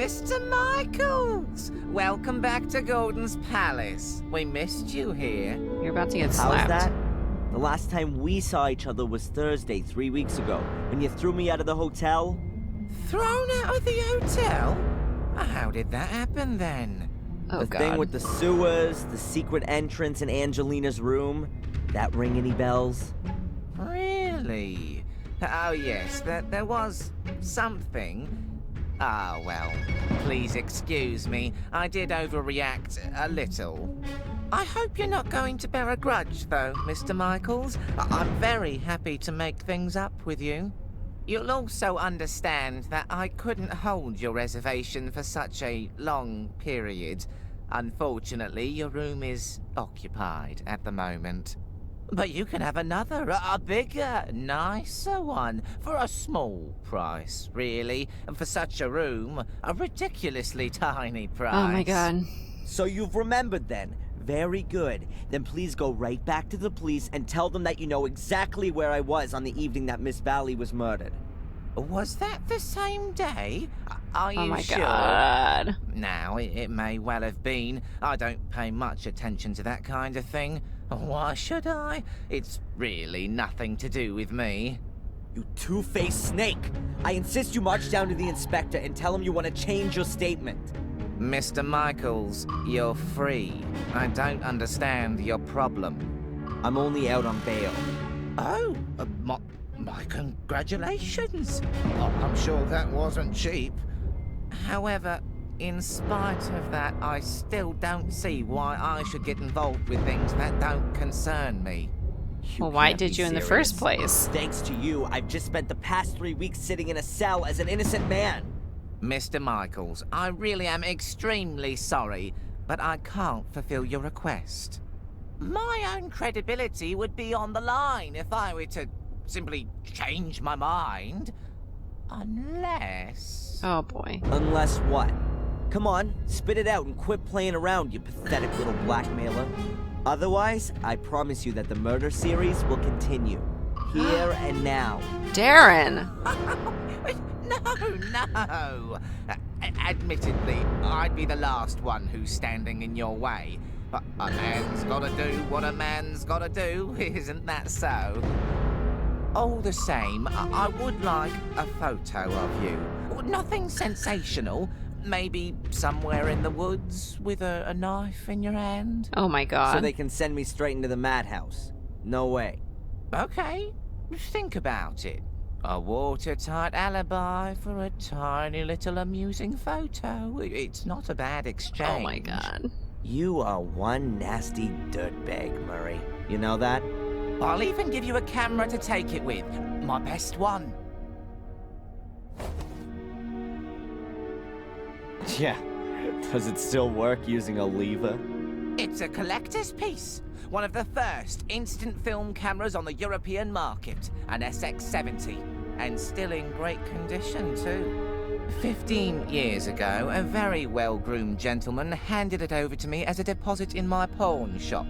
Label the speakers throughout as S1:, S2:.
S1: Mr. Michaels! Welcome back to Gordon's Palace. We missed you here.
S2: You're about to get
S3: How's
S2: slapped.
S3: that? The last time we saw each other was Thursday, 3 weeks ago, when you threw me out of the hotel.
S1: Thrown out of the hotel? How did that happen then?
S2: Oh,
S3: The
S2: God.
S3: thing with the sewers, the secret entrance in Angelina's room. That ring any bells?
S1: Really? Oh yes, there was something. Ah, well, please excuse me. I did overreact a little. I hope you're not going to bear a grudge, though, Mr. Michaels. I'm very happy to make things up with you. You'll also understand that I couldn't hold your reservation for such a long period. Unfortunately, your room is occupied at the moment. But you can have another, a bigger, nicer one, for a small price, really. And for such a room, a ridiculously tiny price.
S2: Oh my God.
S3: So you've remembered then. Very good. Then please go right back to the police and tell them that you know exactly where I was on the evening that Miss Valley was murdered.
S1: Was that the same day? Are you
S2: Oh my
S1: sure?
S2: God.
S1: Now, it may well have been. I don't pay much attention to that kind of thing. Why should I? It's really nothing to do with me.
S3: You two-faced snake! I insist you march down to the inspector and tell him you want to change your statement.
S1: Mr. Michaels, you're free. I don't understand your problem.
S3: I'm only out on bail.
S1: Oh, my congratulations. I'm sure that wasn't cheap. However, in spite of that, I still don't see why I should get involved with things that don't concern me.
S2: Well, why
S3: can't
S2: did
S3: be
S2: you in the
S3: serious.
S2: first place?
S3: Thanks to you, I've just spent the past 3 weeks sitting in a cell as an innocent man.
S1: Mr. Michaels, I really am extremely sorry, but I can't fulfill your request. My own credibility would be on the line if I were to simply change my mind. Unless...
S2: Oh boy.
S3: Unless what? Come on, spit it out and quit playing around, you pathetic little blackmailer. Otherwise, I promise you that the murder series will continue. Here and now.
S2: Darren!
S1: No. Admittedly, I'd be the last one who's standing in your way. But a man's gotta do what a man's gotta do, isn't that so? All the same, I would like a photo of you. Nothing sensational. Maybe somewhere in the woods with a knife in your hand.
S2: Oh my God.
S3: So they can send me straight into the madhouse. No way.
S1: Okay, think about it. A watertight alibi for a tiny little amusing photo. It's not a bad exchange.
S2: Oh my God.
S3: You are one nasty dirtbag, Murray. You know that?
S1: I'll even give you a camera to take it with. My best one.
S3: Yeah. Does it still work using a lever?
S1: It's a collector's piece. One of the first instant film cameras on the European market. An SX-70. And still in great condition, too. 15 years ago, a very well-groomed gentleman handed it over to me as a deposit in my pawn shop.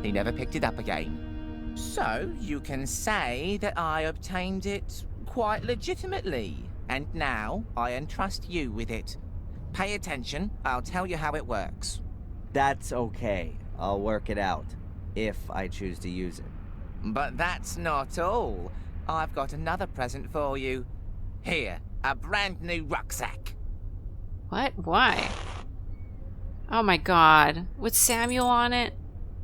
S1: He never picked it up again. So, you can say that I obtained it quite legitimately. And now, I entrust you with it. Pay attention, I'll tell you how it works.
S3: That's okay. I'll work it out. If I choose to use it.
S1: But that's not all. I've got another present for you. Here, a brand new rucksack.
S2: What? Why? Oh my God. With Samuel on it?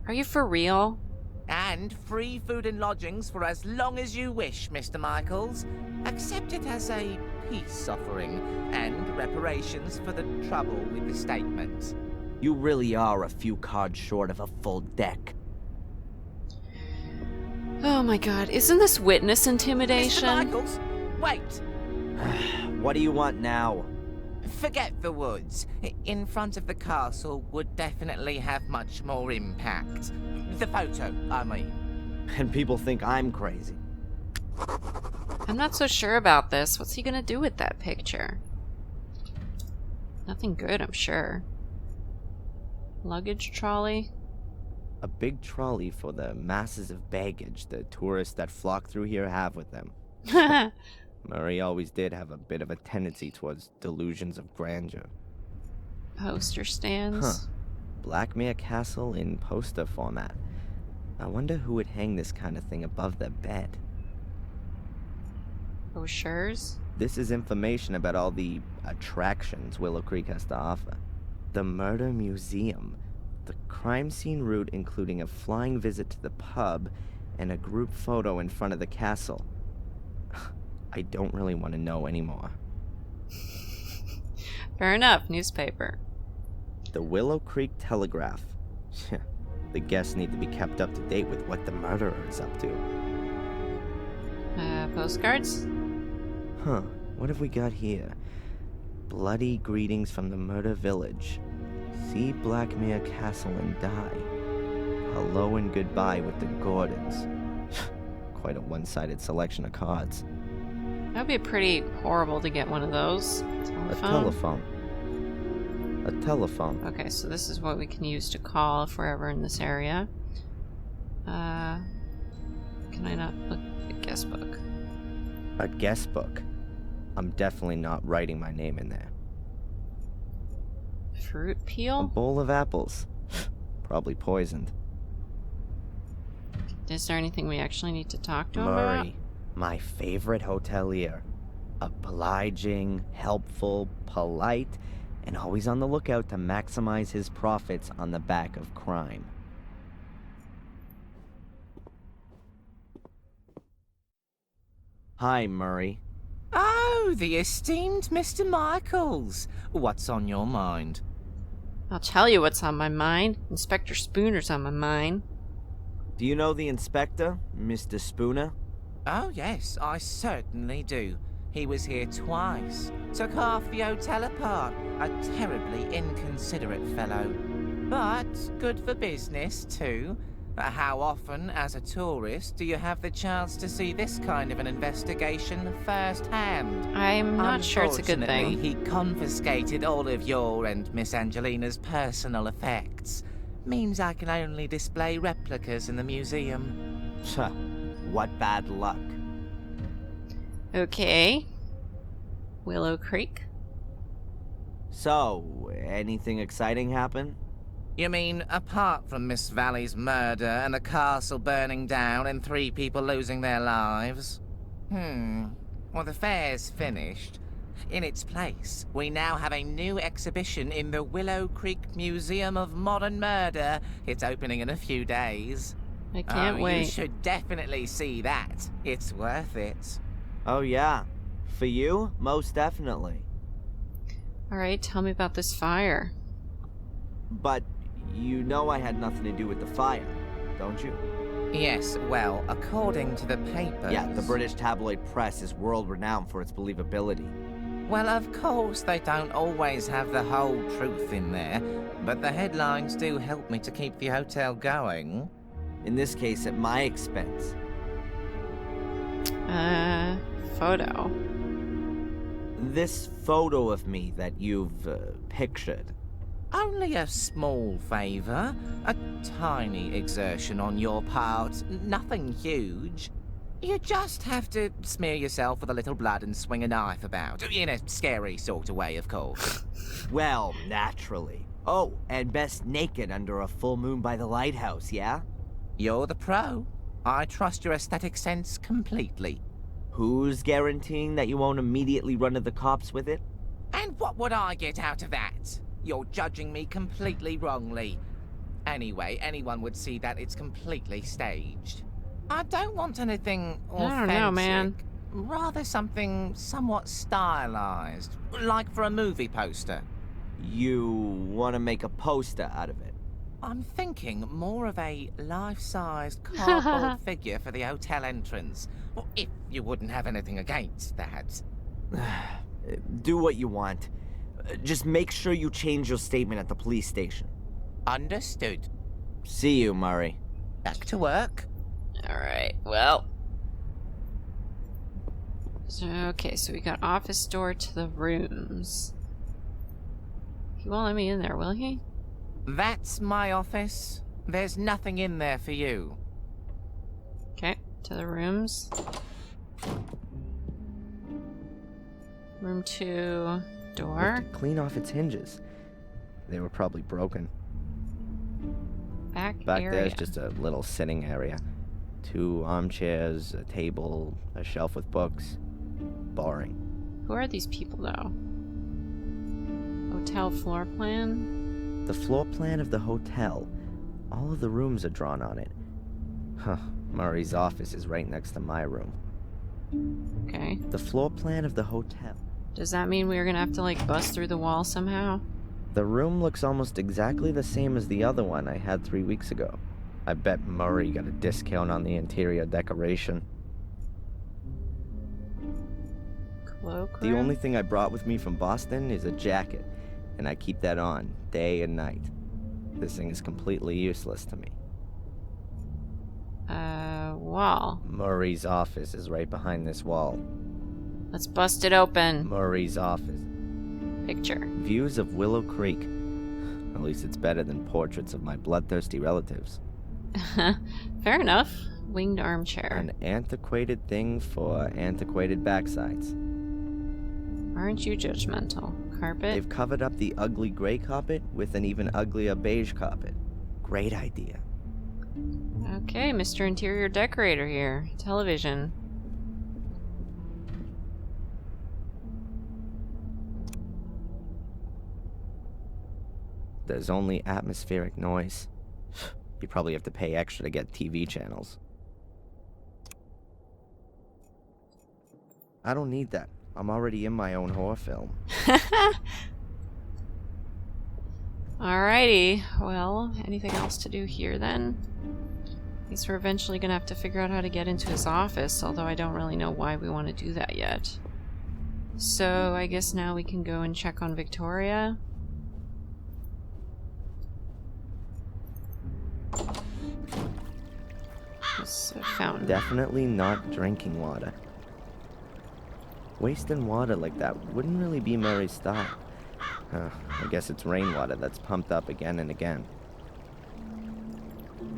S2: Are you for real?
S1: And free food and lodgings for as long as you wish, Mr. Michaels. Accept it as a peace offering and reparations for the trouble with the statement.
S3: You really are a few cards short of a full deck.
S2: Oh my God. Isn't this witness intimidation?
S1: Mr. Michaels, wait.
S3: What do you want now?
S1: Forget the woods. In front of the castle would definitely have much more impact. The photo, I mean.
S3: And people think I'm crazy.
S2: I'm not so sure about this. What's he gonna do with that picture? Nothing good, I'm sure. Luggage trolley?
S3: A big trolley for the masses of baggage the tourists that flock through here have with them. Murray always did have a bit of a tendency towards delusions of grandeur.
S2: Poster stands.
S3: Blackmailing Castle in poster format. I wonder who would hang this kind of thing above their bed.
S2: Brochures.
S3: This is information about all the attractions Willow Creek has to offer. The Murder Museum. The crime scene route including a flying visit to the pub and a group photo in front of the castle. I don't really want to know anymore.
S2: Fair enough. Newspaper.
S3: The Willow Creek Telegraph. The guests need to be kept up to date with what the murderer is up to.
S2: Postcards?
S3: What have we got here? Bloody greetings from the murder village. See Blackmailing Castle and die. Hello and goodbye with the Gordons. Quite a one-sided selection of cards.
S2: That'd be pretty horrible to get one of those.
S3: A telephone. A telephone.
S2: Okay, so this is what we can use to call if we're ever in this area. Can I not look at the guest book?
S3: A guest book. I'm definitely not writing my name in there.
S2: Fruit
S3: A
S2: peel?
S3: bowl of apples. Probably poisoned.
S2: Is there anything we actually need to talk to him about?
S3: Murray, my favorite hotelier. Obliging, helpful, polite, and always on the lookout to maximize his profits on the back of crime. Hi, Murray.
S1: Oh, the esteemed Mr. Michaels. What's on your mind?
S2: I'll tell you what's on my mind. Inspector Spooner's on my mind.
S3: Do you know the inspector, Mr. Spooner?
S1: Oh, yes, I certainly do. He was here twice. Took half the hotel apart. A terribly inconsiderate fellow. But good for business, too. How often, as a tourist, do you have the chance to see this kind of an investigation firsthand?
S2: I'm not sure it's a good
S1: Unfortunately,
S2: thing.
S1: he confiscated all of your and Miss Angelina's personal effects. Means I can only display replicas in the museum.
S3: What bad luck.
S2: Okay. Willow Creek.
S3: So, anything exciting happen?
S1: You mean, apart from Miss Valley's murder and the castle burning down and 3 people losing their lives? Well, the fair's finished. In its place, we now have a new exhibition in the Willow Creek Museum of Modern Murder. It's opening in a few days.
S2: I can't
S1: You
S2: wait.
S1: should definitely see that. It's worth it.
S3: Oh yeah. For you? Most definitely.
S2: Alright, tell me about this fire.
S3: But you know I had nothing to do with the fire, don't you?
S1: Yes, well, according to the papers...
S3: Yeah, the British tabloid press is world-renowned for its believability.
S1: Well, of course, they don't always have the whole truth in there, but the headlines do help me to keep the hotel going.
S3: In this case, at my expense.
S2: Photo.
S3: This photo of me that you've pictured.
S1: Only a small favor, a tiny exertion on your part, nothing huge. You just have to smear yourself with a little blood and swing a knife about, in a scary sort of way, of course.
S3: Well, naturally. Oh, and best naked under a full moon by the lighthouse, yeah?
S1: You're the pro. I trust your aesthetic sense completely.
S3: Who's guaranteeing that you won't immediately run to the cops with it?
S1: And what would I get out of that? You're judging me completely wrongly. Anyway, anyone would see that it's completely staged. I don't want anything authentic.
S2: I don't know, man.
S1: Rather something somewhat stylized, like for a movie poster.
S3: You want to make a poster out of it?
S1: I'm thinking more of a life-sized cardboard figure for the hotel entrance. Well, if you wouldn't have anything against that.
S3: Do what you want. Just make sure you change your statement at the police station.
S1: Understood.
S3: See you, Murray.
S1: Back to work.
S2: Alright, well. Okay, so we got office door to the rooms. He won't let me in there, will he?
S1: That's my office. There's nothing in there for you.
S2: Okay, to the rooms. Room 2. Door.
S3: Lifted clean off its hinges. They were probably broken.
S2: Back
S3: Back
S2: area.
S3: there's just a little sitting area. 2 armchairs, a table, a shelf with books. Boring.
S2: Who are these people, though? Hotel floor plan?
S3: The floor plan of the hotel. All of the rooms are drawn on it. Huh. Murray's office is right next to my room.
S2: Okay.
S3: The floor plan of the hotel.
S2: Does that mean we're gonna have to, like, bust through the wall somehow?
S3: The room looks almost exactly the same as the other one I had 3 weeks ago. I bet Murray got a discount on the interior decoration.
S2: Cloak
S3: The
S2: room?
S3: only thing I brought with me from Boston is a jacket, and I keep that on day and night. This thing is completely useless to me.
S2: Wall.
S3: Murray's office is right behind this wall.
S2: Let's bust it open.
S3: Murray's office.
S2: Picture.
S3: Views of Willow Creek. At least it's better than portraits of my bloodthirsty relatives.
S2: Fair enough. Winged armchair.
S3: An antiquated thing for antiquated backsides.
S2: Aren't you judgmental? Carpet?
S3: They've covered up the ugly gray carpet with an even uglier beige carpet. Great idea.
S2: Okay, Mr. Interior Decorator here. Television.
S3: There's only atmospheric noise. You probably have to pay extra to get TV channels. I don't need that. I'm already in my own horror film.
S2: Alrighty. Well, anything else to do here then? I guess we're eventually gonna have to figure out how to get into his office, although I don't really know why we want to do that yet. So I guess now we can go and check on Victoria. This fountain.
S3: Definitely not drinking water. Wasting water like that wouldn't really be Murray's style. I guess it's rainwater that's pumped up again and again.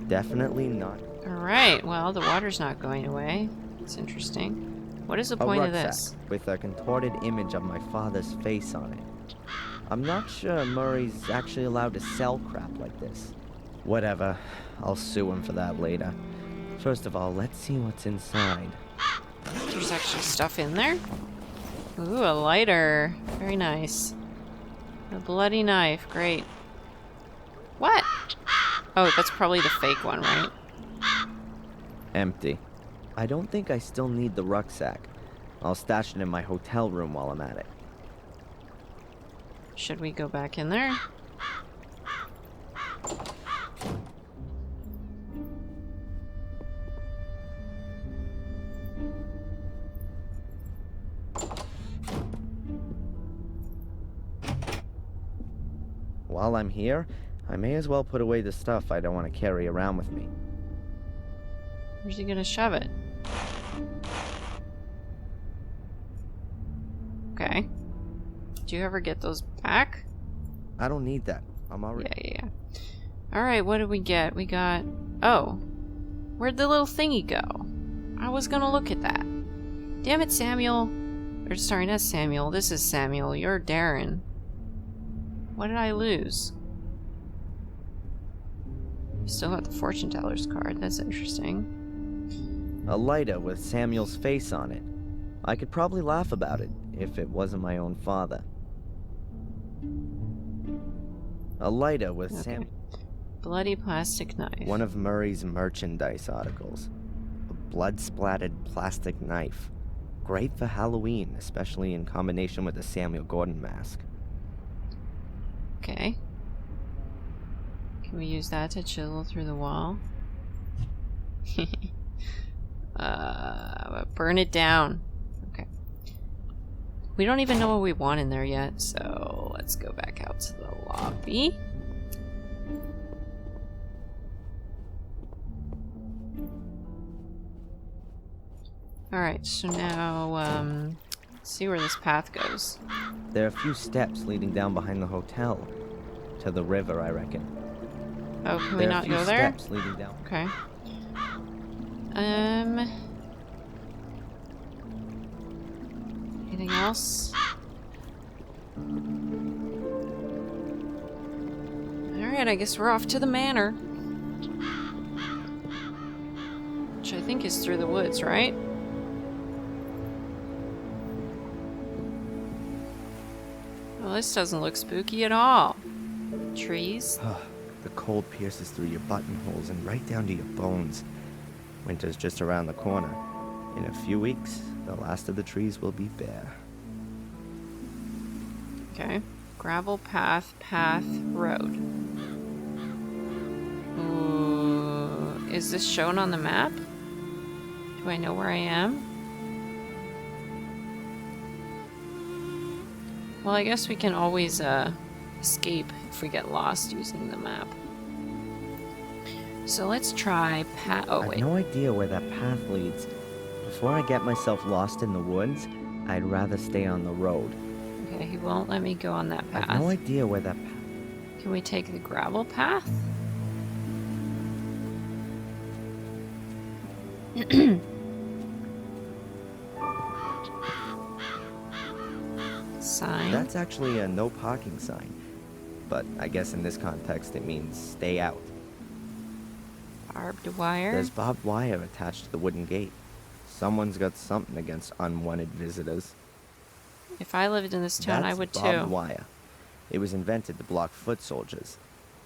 S3: Definitely not.
S2: Alright, well, the water's not going away. It's interesting. What is the point of this?
S3: With a contorted image of my father's face on it. I'm not sure Murray's actually allowed to sell crap like this. Whatever. I'll sue him for that later. First of all, let's see what's inside.
S2: There's actually stuff in there? Ooh, a lighter. Very nice. A bloody knife. Great. What? Oh, that's probably the fake one, right?
S3: Empty. I don't think I still need the rucksack. I'll stash it in my hotel room while I'm at it.
S2: Should we go back in there?
S3: While I'm here, I may as well put away the stuff I don't want to carry around with me.
S2: Where's he gonna shove it? Okay. Do you ever get those back?
S3: I don't need that. I'm already...
S2: Yeah. Alright, what did we get? We got... Oh. Where'd the little thingy go? I was gonna look at that. Damn it, Samuel. Or, sorry, not Samuel. This is Samuel. You're Darren. What did I lose? Still got the fortune teller's card. That's interesting.
S3: A lighter with Samuel's face on it. I could probably laugh about it if it wasn't my own father. A lighter with
S2: Okay. Bloody plastic knife.
S3: One of Murray's merchandise articles. A blood-splattered plastic knife. Great for Halloween, especially in combination with the Samuel Gordon mask.
S2: Okay. Can we use that to chisel through the wall? Burn it down. Okay. We don't even know what we want in there yet, so let's go back out to the lobby. Alright, so now, let's see where this path goes.
S3: There are a few steps leading down behind the hotel. To the river, I reckon.
S2: Oh, can we not go there?
S3: There are a few steps leading down.
S2: Okay. Anything else? Alright, I guess we're off to the manor. Which I think is through the woods, right? Well, this doesn't look spooky at all. Trees.
S3: The cold pierces through your buttonholes and right down to your bones. Winter's just around the corner. In a few weeks, the last of the trees will be bare.
S2: Okay. Gravel path, road. Ooh, is this shown on the map? Do I know where I am? Well, I guess we can always escape if we get lost using the map. So let's try oh,
S3: I've
S2: wait.
S3: no idea where that path leads. Before I get myself lost in the woods, I'd rather stay on the road.
S2: Okay, he won't let me go on that path.
S3: I have no idea where that path...
S2: Can we take the gravel path? Sign.
S3: That's actually a no parking sign. But I guess in this context it means stay out.
S2: Barbed wire.
S3: There's barbed wire attached to the wooden gate. Someone's got something against unwanted visitors.
S2: If I lived in this town, I would
S3: Barbed
S2: too.
S3: wire. It was invented to block foot soldiers.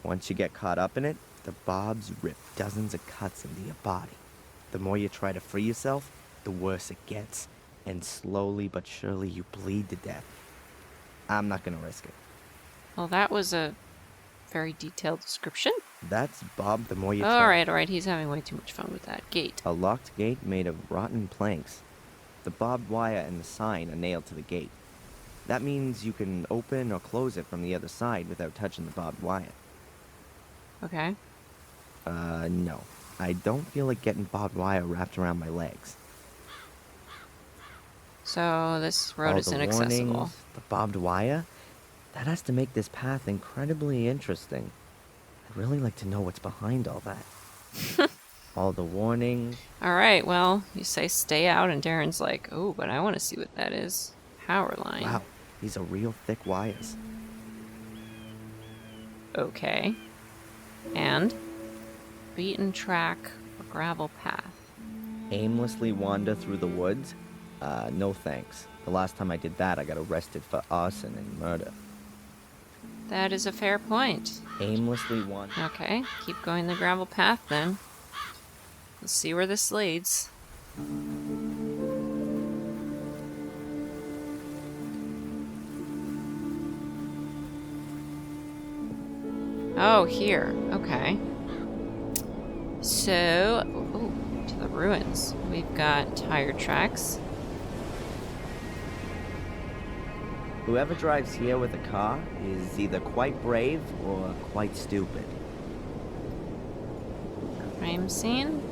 S3: Once you get caught up in it, the barbs rip dozens of cuts into your body. The more you try to free yourself, the worse it gets. And slowly but surely you bleed to death. I'm not gonna risk it.
S2: Well, that was a very detailed description.
S3: That's Bob the more you try.
S2: Alright, he's having way too much fun with that. Gate.
S3: A locked gate made of rotten planks. The barbed wire and the sign are nailed to the gate. That means you can open or close it from the other side without touching the barbed wire.
S2: Okay.
S3: No. I don't feel like getting barbed wire wrapped around my legs.
S2: So this road is inaccessible.
S3: Warnings, the barbed wire? That has to make this path incredibly interesting. I'd really like to know what's behind all that. All the warnings.
S2: Alright, well, you say stay out, and Darren's like, oh, but I want to see what that is. Power line.
S3: Wow, these are real thick wires.
S2: Okay. And? Beaten track or gravel path.
S3: Aimlessly wander through the woods? No thanks. The last time I did that, I got arrested for arson and murder.
S2: That is a fair point.
S3: Aimlessly wander.
S2: Okay, keep going the gravel path then. Let's see where this leads. Oh, here. Okay. So, ooh, to the ruins. We've got tire tracks.
S3: Whoever drives here with a car is either quite brave or quite stupid.
S2: Crime scene.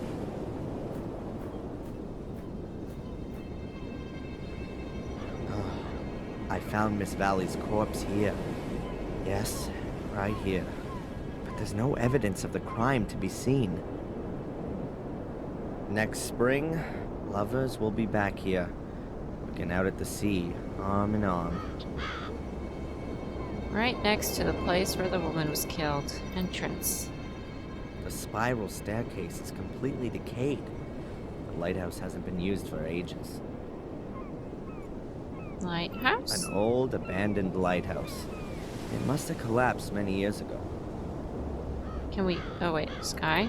S3: I found Miss Valley's corpse here. Yes, right here. But there's no evidence of the crime to be seen. Next spring, lovers will be back here, looking out at the sea, arm in arm.
S2: Right next to the place where the woman was killed. Entrance.
S3: The spiral staircase is completely decayed. The lighthouse hasn't been used for ages.
S2: Lighthouse?
S3: An old, abandoned lighthouse. It must have collapsed many years ago.
S2: Can we... Oh, wait. Sky?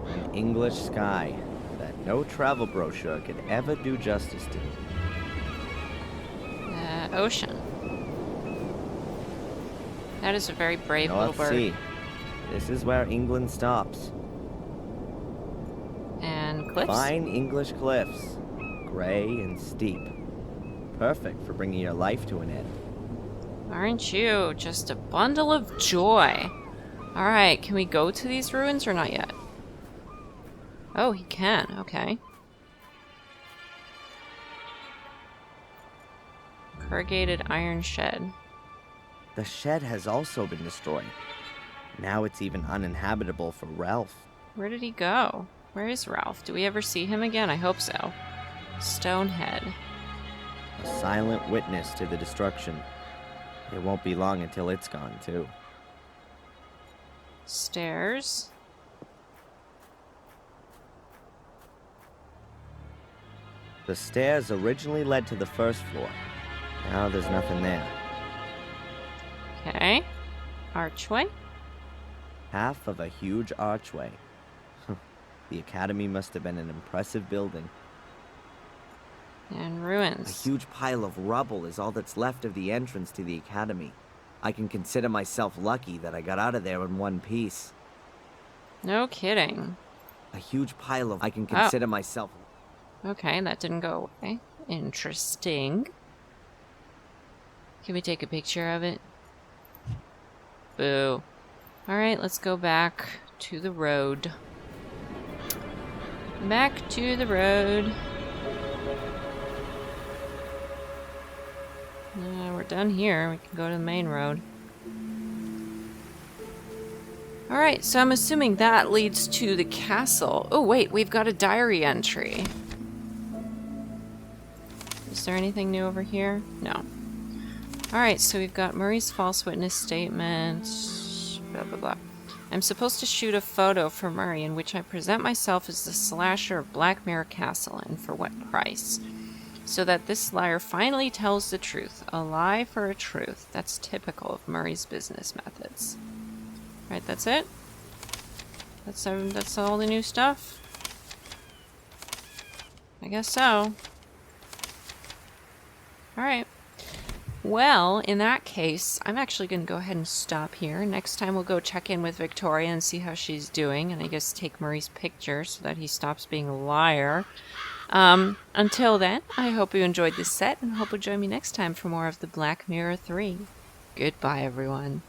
S3: An English sky that no travel brochure could ever do justice to.
S2: Ocean. That is a very brave little
S3: North
S2: bird.
S3: Sea. This is where England stops.
S2: And cliffs?
S3: Fine English cliffs. Gray and steep. Perfect for bringing your life to an end.
S2: Aren't you just a bundle of joy? Alright, can we go to these ruins or not yet? Oh, he can. Okay. Corrugated iron shed.
S3: The shed has also been destroyed. Now it's even uninhabitable for Ralph.
S2: Where did he go? Where is Ralph? Do we ever see him again? I hope so. Stonehead.
S3: A silent witness to the destruction. It won't be long until it's gone, too.
S2: Stairs.
S3: The stairs originally led to the first floor. Now there's nothing there.
S2: Okay. Archway.
S3: Half of a huge archway. The academy must have been an impressive building.
S2: And
S3: A
S2: ruins.
S3: huge pile of rubble is all that's left of the entrance to the academy. I can consider myself lucky that I got out of there in one piece.
S2: No kidding.
S3: A huge pile of... I can consider myself...
S2: Okay, that didn't go away. Interesting. Can we take a picture of it? Boo. Alright, let's go back to the road. Back to the road. We're done here. We can go to the main road. Alright, so I'm assuming that leads to the castle. Oh, wait, we've got a diary entry. Is there anything new over here? No. Alright, so we've got Murray's false witness statement. Blah, blah, blah. I'm supposed to shoot a photo for Murray in which I present myself as the slasher of Blackmailing Castle, and for what price? So that this liar finally tells the truth. A lie for a truth. That's typical of Murray's business methods. Right, that's it? That's all the new stuff? I guess so. Alright. Well, in that case, I'm actually going to go ahead and stop here. Next time we'll go check in with Victoria and see how she's doing, and I guess take Murray's picture so that he stops being a liar. Until then, I hope you enjoyed this set, and hope you'll join me next time for more of the Black Mirror 3. Goodbye, everyone.